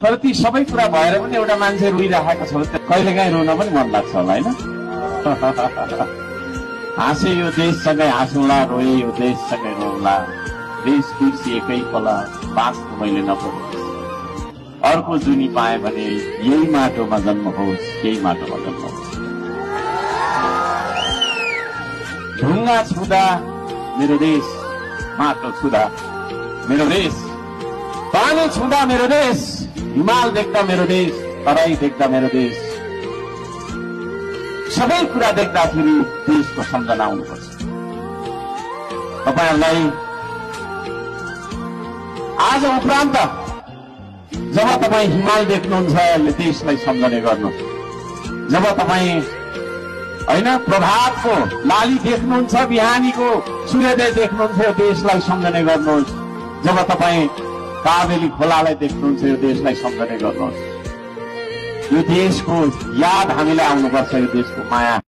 तर ती सबै कुरा भएर पनि एउटा मान्छे रुइरहेको छ भने कहिलेकाहीँ रुन पनि मन लाग्छ होला हैन। हाँसे यो देशसँगै हाँसौँला, रोए यो देशसँगै रोउँला, देश बिर्सी एकै पल बाँच्नु मैले नपरोस्, अर्को जुनी पाए भने यही माटोमा जन्म होस्, यही माटोमा जन्म होस्। ढुङ्गा छुँदा मेरो देश, माटो छुँदा मेरो देश, पानी छुँदा मेरो देश, हिमाल देख्दा मेरो देश, तराई देख्दा मेरो देश, सबै कुरा देख्दाखेरि देशको सम्झना आउनुपर्छ। तपाईहरुलाई आज उपरान्त जब तपाई हिमाल देख्नुहुन्छ देशलाई सम्झने गर्नुहोस्, जब तपाई हैन प्रभातको लाली देख्नुहुन्छ, बिहानीको सूर्योदय देख्नुहुन्छ देशलाई सम्झने गर्नुहोस्, जब तपाई काबेली खोलालाई देख्नुहुन्छ यो देशलाई सम्झने गर्नुहोस्। यो देशको याद हामीलाई आउनुपर्छ, यो देशको माया।